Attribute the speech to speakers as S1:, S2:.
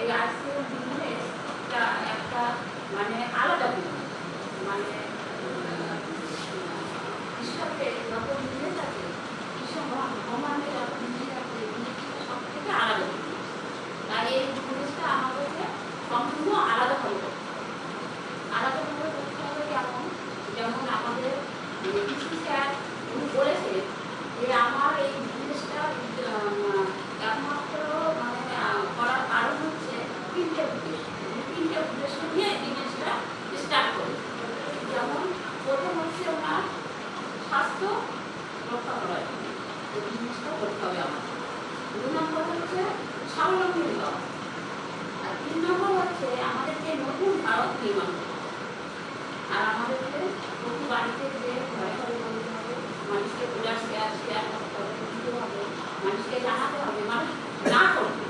S1: এই আইসিইউ বিজনেসটা একটা মানে আলাদা বিজনেস, মানে কৃষকের যত বিজনেস আছে, কৃষক ভ্রমণের যত বিজনেস আছে, বিজনেসটা সব থেকে আলাদা বিজনেস। তাই এই বিজনেসটা আমাদেরকে সম্পূর্ণ আলাদাভাবে করতে হবে। আলাদাভাবে করতে হবে যেমন আমাদের কৃষি স্যার উনি বলেছেন যে আমার এই বিজনেসটা একমাত্র মানে করার কারণ হচ্ছে তিনটে উদ্দেশ্য নিয়ে বিজনেসটা স্টার্ট করে। যেমন প্রথম হচ্ছে ওনার স্বাস্থ্য রক্ষা করার জন্য এই বিজনেসটা করতে হবে আমাদের। 2 নম্বর হচ্ছে স্বাবলম্বী হওয়া, আর 3 নম্বর হচ্ছে আমাদেরকে নতুন ভারত নির্মাণ করতে হবে। আর আমাদেরকে প্রতি বাড়িতে যে ঘরে ঘরে বলতে হবে, মানুষকে শেয়ার করতে হবে, দিতে হবে, মানুষকে জানাতে হবে, মানুষ না করবে